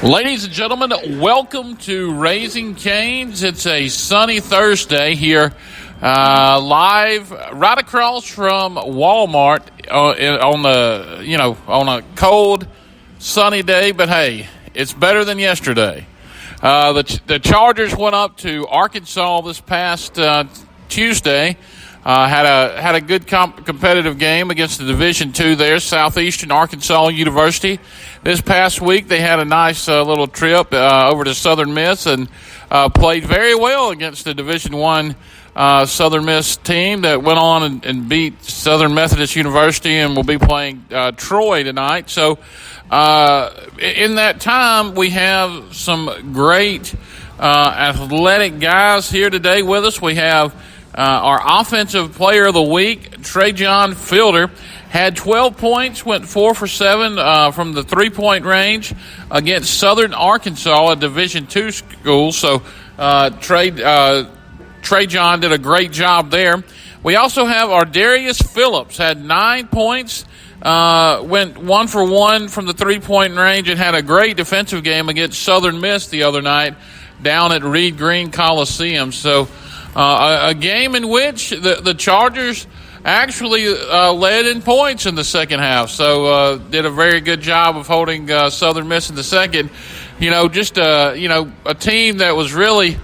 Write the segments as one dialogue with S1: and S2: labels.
S1: Ladies and gentlemen, welcome to Raising Canes. It's a sunny Thursday here, live right across from Walmart on a cold, sunny day. But hey, it's better than yesterday. The Chargers went up to Arkansas this past Tuesday. Had a good competitive game against the Division II there, Southeastern Arkansas University. This past week they had a nice little trip over to Southern Miss and played very well against the Division I Southern Miss team that went on and beat Southern Methodist University and will be playing Troy tonight. So in that time we have some great athletic guys here today with us. We have our offensive player of the week, Trajan Fielder, had 12 points, went 4 for 7 from the 3-point range against Southern Arkansas, a Division II school. So Trajan did a great job there. We also have our Darius Phillips, had 9 points, went 1 for 1 from the 3-point range, and had a great defensive game against Southern Miss the other night down at Reed Green Coliseum. So a game in which the Chargers actually led in points in the second half. So did a very good job of holding Southern Miss in the second. Just a team that was really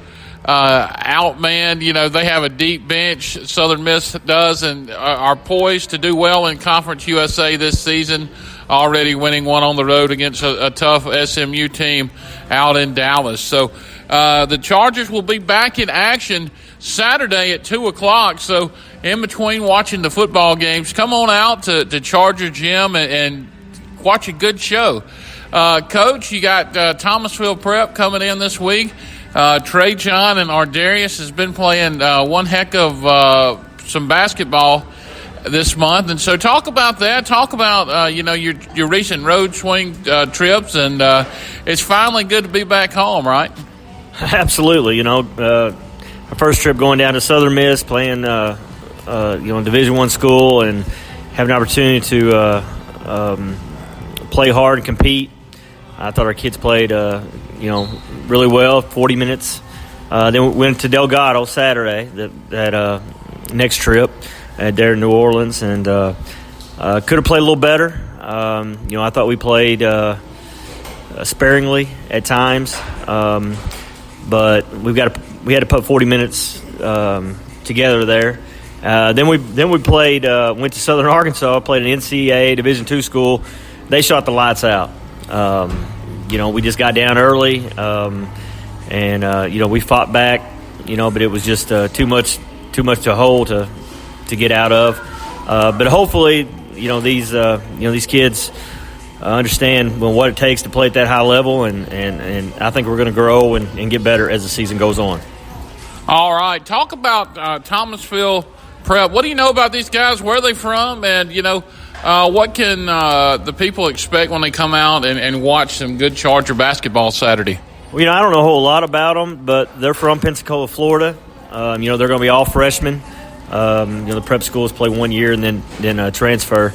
S1: outmanned. They have a deep bench, Southern Miss does, and are poised to do well in Conference USA this season, already winning one on the road against a tough SMU team out in Dallas. So the Chargers will be back in action Saturday at 2 o'clock. So in between watching the football games, come on out to Charger Gym and watch a good show. Coach, you got Thomasville Prep coming in this week. Trajan and Ardarius has been playing one heck of some basketball this month. And so talk about that. Talk about, your recent road swing trips. And it's finally good to be back home, right?
S2: Absolutely. Our first trip going down to Southern Miss, playing, Division I school, and having an opportunity to play hard and compete. I thought our kids played, really well, 40 minutes. Then we went to Delgado Saturday, that next trip, there in New Orleans, and could have played a little better. I thought we played sparingly at times, but we had to put 40 minutes together there. Then we played, went to Southern Arkansas, played an NCAA Division II school. They shot the lights out. We just got down early, and we fought back, but it was just too much to hold to get out of. But hopefully, these kids understand what it takes to play at that high level, and I think we're going to grow and get better as the season goes on.
S1: All right, talk about Thomasville Prep. What do you know about these guys? Where are they from? And what can the people expect when they come out and watch some good Charger basketball Saturday?
S2: Well, I don't know a whole lot about them, but they're from Pensacola, Florida. They're going to be all freshmen. The prep schools play 1 year and then transfer.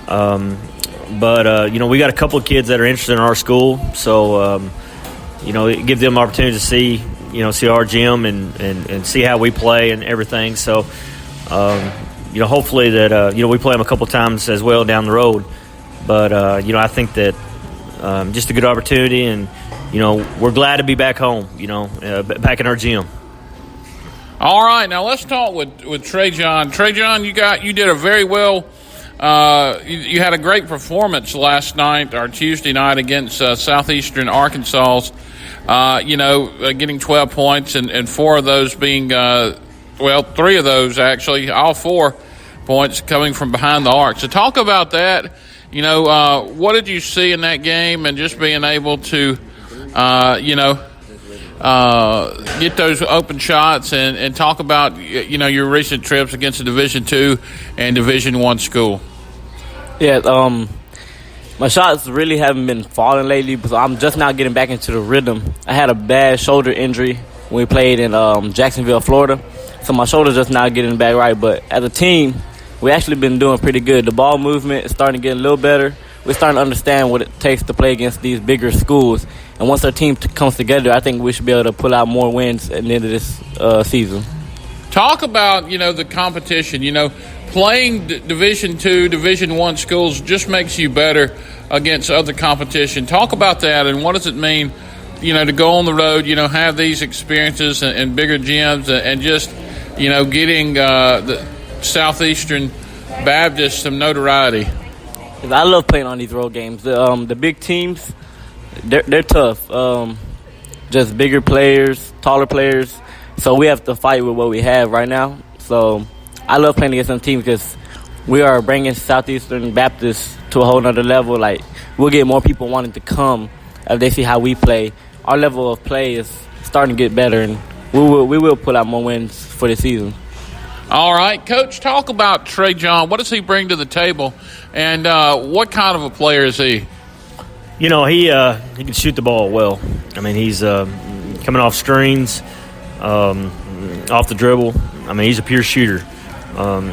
S2: But we got a couple of kids that are interested in our school, so give them opportunity to see our gym and see how we play and everything. So. Hopefully that, we play them a couple times as well down the road. But, I think that just a good opportunity, and, we're glad to be back home, back in our gym.
S1: All right, now let's talk with Trajan. Trajan, you did a very well. You had a great performance last night or Tuesday night against Southeastern Arkansas. Getting 12 points and 4 of those being 3 of those actually, all 4 points coming from behind the arc. So talk about that. What did you see in that game, and just being able to, get those open shots and talk about, your recent trips against the Division II and Division I school.
S3: Yeah, my shots really haven't been falling lately because I'm just now getting back into the rhythm. I had a bad shoulder injury when we played in Jacksonville, Florida. So my shoulder's just now getting back right. But as a team, we actually been doing pretty good. The ball movement is starting to get a little better. we're starting to understand what it takes to play against these bigger schools. And once our team comes together, I think we should be able to pull out more wins at the end of this season.
S1: Talk about, the competition. Playing Division II, Division I schools just makes you better against other competition. Talk about that, and what does it mean, to go on the road, have these experiences in bigger gyms and just, getting the Southeastern Baptist some notoriety.
S3: I love playing on these road games. The big teams, they're tough. Just bigger players, taller players. So we have to fight with what we have right now. So I love playing against some teams because we are bringing Southeastern Baptist to a whole nother level. Like, we'll get more people wanting to come if they see how we play. Our level of play is starting to get better, and we will pull out more wins for the season.
S1: All right, Coach, talk about Trey John. What does he bring to the table, and what kind of a player is he?
S2: He can shoot the ball well. I mean, he's coming off screens, off the dribble. I mean, he's a pure shooter. One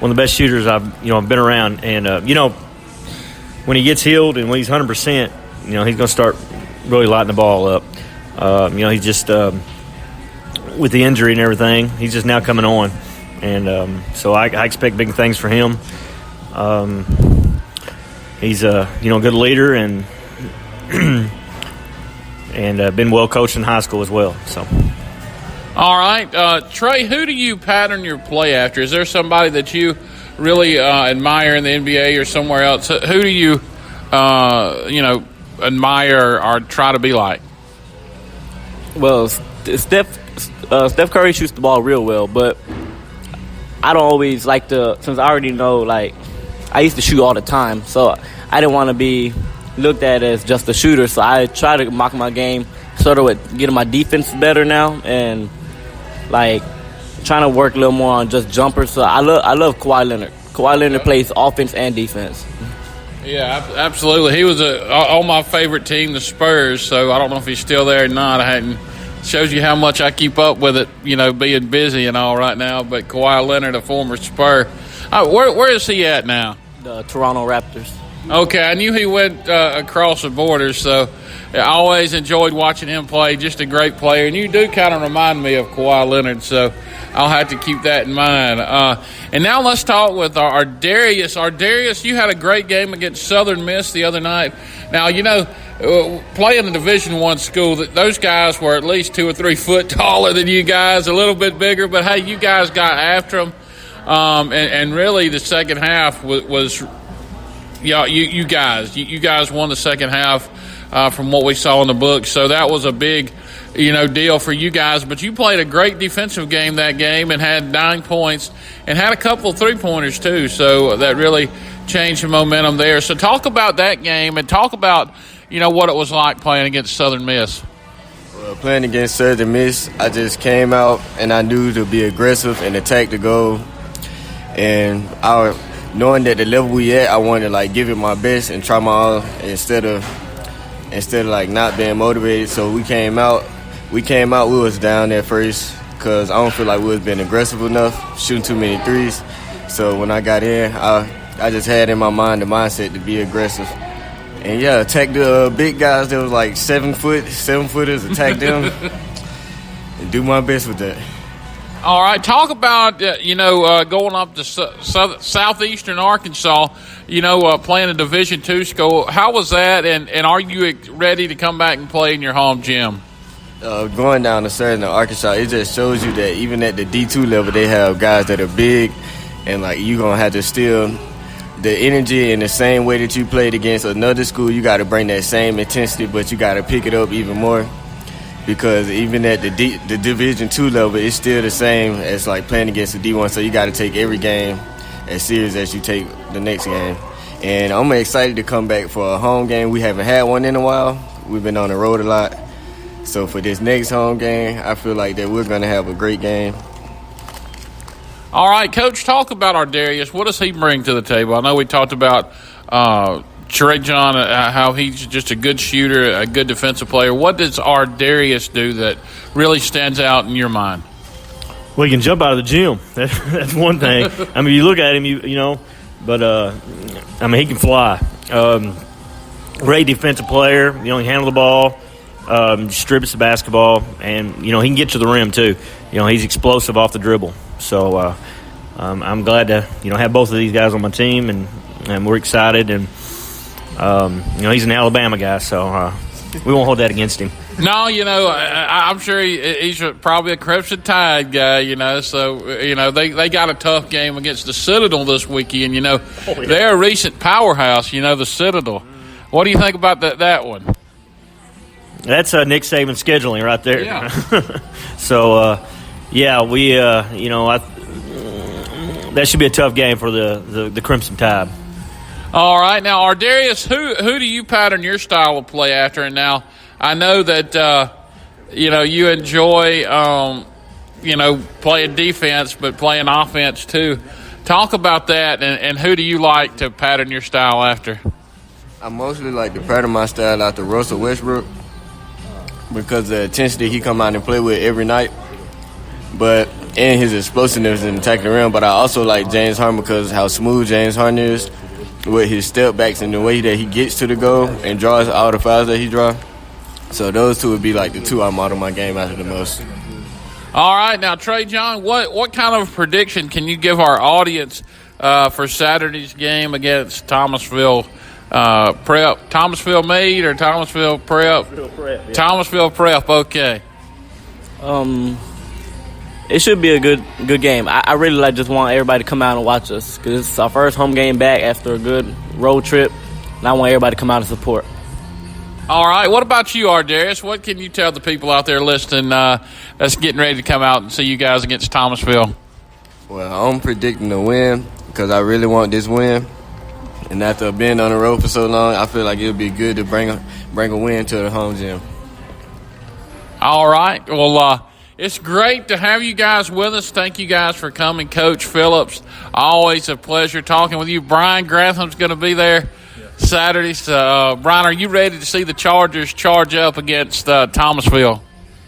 S2: of the best shooters I've been around. And when he gets healed and when he's 100%, he's going to start really lighting the ball up. He's just with the injury and everything, he's just now coming on, and so I expect big things for him. He's a good leader and been well coached in high school as well. So.
S1: All right, Trey, who do you pattern your play after? Is there somebody that you really admire in the NBA or somewhere else? Who do you admire or try to be like?
S3: Well, Steph Curry shoots the ball real well, but I don't always like to, since I already know, like, I used to shoot all the time, so I didn't want to be looked at as just a shooter, so I try to mock my game sort of with getting my defense better now and, like, trying to work a little more on just jumpers. So I love Kawhi Leonard. Kawhi Leonard plays offense and defense.
S1: Yeah, absolutely. He was on my favorite team, the Spurs, so I don't know if he's still there or not. I hadn't. Shows you how much I keep up with it, being busy and all right now. But Kawhi Leonard, a former Spur. Where is he at now?
S3: The Toronto Raptors.
S1: Okay, I knew he went across the border, so I always enjoyed watching him play. Just a great player. And you do kind of remind me of Kawhi Leonard, so I'll have to keep that in mind. And now let's talk with our Darius. Our Darius, you had a great game against Southern Miss the other night. Now, playing in a Division I school, those guys were at least 2 or 3 foot taller than you guys, a little bit bigger. But, hey, you guys got after them. And really the second half was you guys won the second half from what we saw in the book. So that was a big, deal for you guys. But you played a great defensive game that game and had 9 points and had a couple of three-pointers too. So that really changed the momentum there. So talk about that game and talk about, what it was like playing against Southern Miss.
S4: Well, playing against Southern Miss, I just came out and I knew to be aggressive and attack the goal. And knowing that the level we at, I wanted to give it my best and try my all instead of not being motivated. So we came out. We was down there first because I don't feel like we was being aggressive enough, shooting too many threes. So when I got in, I just had in my mind the mindset to be aggressive. And attack the big guys that was like 7 footers, attack them, and do my best with that.
S1: All right, talk about, going up to southeastern Arkansas, playing a Division II school. How was that, and are you ready to come back and play in your home gym?
S4: Going down to Southern Arkansas, it just shows you that even at the D2 level, they have guys that are big, and, you're going to have to still the energy in the same way that you played against another school. You got to bring that same intensity, but you got to pick it up even more. Because even at the Division II level, it's still the same as playing against the D1. So you got to take every game as serious as you take the next game. And I'm excited to come back for a home game. We haven't had one in a while. We've been on the road a lot. So for this next home game, I feel like that we're going to have a great game.
S1: All right, Coach, talk about our Darius. What does he bring to the table? I know we talked about Trey John, how he's just a good shooter, a good defensive player. What does our Darius do that really stands out in your mind?
S2: Well, he can jump out of the gym. That's one thing. I mean, you look at him, but I mean, he can fly. Great defensive player. He handles the ball, distributes the basketball, and he can get to the rim too. He's explosive off the dribble. So I'm glad to have both of these guys on my team, and we're excited. And he's an Alabama guy, so we won't hold that against him.
S1: No, I'm sure he's probably a Crimson Tide guy, so, they got a tough game against the Citadel this weekend. They're a recent powerhouse, the Citadel. What do you think about that one?
S2: That's Nick Saban scheduling right there.
S1: Yeah.
S2: So, we, that should be a tough game for the Crimson Tide.
S1: All right. Now, Ardarius, who do you pattern your style of play after? And now, I know that, you enjoy, playing defense, but playing offense too. Talk about that, and who do you like to pattern your style after?
S4: I mostly like to pattern my style after Russell Westbrook because the intensity he come out and play with every night, and his explosiveness in attacking the rim. But I also like James Harden because how smooth James Harden is with his step backs and the way that he gets to the goal and draws all the fouls that he draws. So those two would be like the two I model my game after the most.
S1: All right, now Trey John, what kind of prediction can you give our audience for Saturday's game against Thomasville Prep? Thomasville Meade or Thomasville Prep?
S2: Yeah.
S1: Thomasville Prep. Okay.
S3: It should be a good game. I really just want everybody to come out and watch us because it's our first home game back after a good road trip, and I want everybody to come out and support.
S1: All right. What about you, Ardarius? What can you tell the people out there listening that's getting ready to come out and see you guys against Thomasville?
S4: Well, I'm predicting a win because I really want this win. And after being on the road for so long, I feel like it would be good to bring a win to the home gym.
S1: All right. Well, it's great to have you guys with us. Thank you guys for coming, Coach Phillips. Always a pleasure talking with you. Brian Grantham's going to be there Saturday. So, Brian, are you ready to see the Chargers charge up against Thomasville?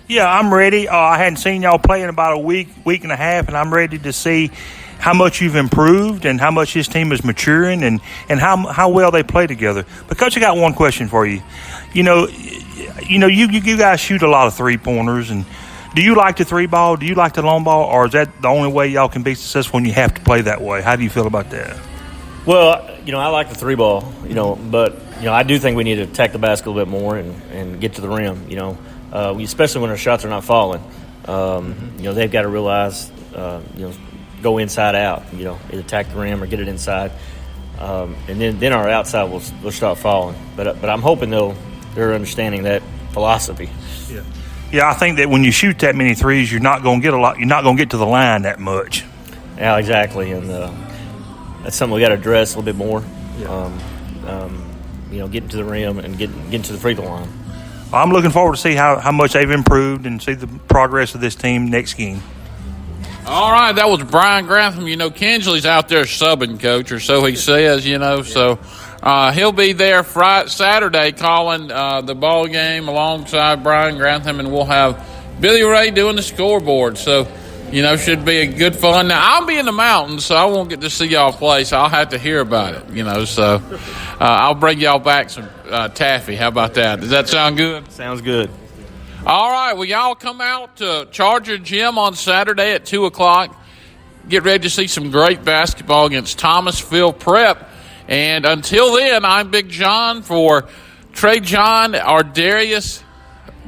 S5: Yeah, I'm ready. I hadn't seen y'all play in about a week and a half, and I'm ready to see how much you've improved and how much this team is maturing and how well they play together. But, Coach, I got one question for you. You guys shoot a lot of three-pointers, and do you like the three ball? Do you like the long ball, or is that the only way y'all can be successful when you have to play that way? How do you feel about that?
S2: Well, I like the three ball, but I do think we need to attack the basket a little bit more and get to the rim, especially when our shots are not falling. They've got to realize, go inside out, either attack the rim or get it inside. And then our outside will start falling. But I'm hoping they're understanding that philosophy.
S5: Yeah, I think that when you shoot that many threes, you're not going to get a lot. You're not going to get to the line that much.
S2: Yeah, exactly, and that's something we got to address a little bit more. Getting to the rim and getting to the free throw line.
S5: I'm looking forward to see how much they've improved and see the progress of this team next game.
S1: All right, that was Brian Grantham. Kinsley's out there subbing, Coach, or so he says, So he'll be there Saturday calling the ball game alongside Brian Grantham, and we'll have Billy Ray doing the scoreboard. So, should be a good fun. Now, I'll be in the mountains, so I won't get to see y'all play, so I'll have to hear about it, So I'll bring y'all back some taffy. How about that? Does that sound good?
S2: Sounds good.
S1: All right, well, y'all come out to Charger Gym on Saturday at 2 o'clock. Get ready to see some great basketball against Thomasville Prep. And until then, I'm Big John for Trey John, Ardarius,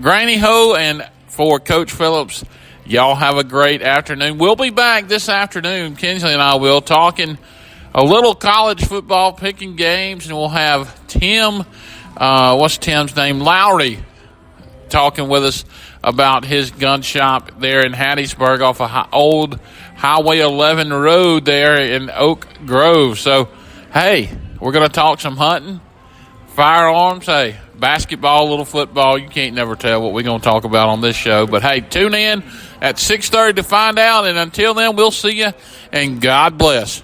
S1: Granny Ho, and for Coach Phillips. Y'all have a great afternoon. We'll be back this afternoon, Kinsley and I will, talking a little college football, picking games, and we'll have Tim, what's Tim's name, Lowry, talking with us about his gun shop there in Hattiesburg off of old Highway 11 Road there in Oak Grove. So, hey, we're going to talk some hunting, firearms, basketball, a little football. You can't never tell what we're going to talk about on this show. But, hey, tune in at 6:30 to find out. And until then, we'll see you, and God bless.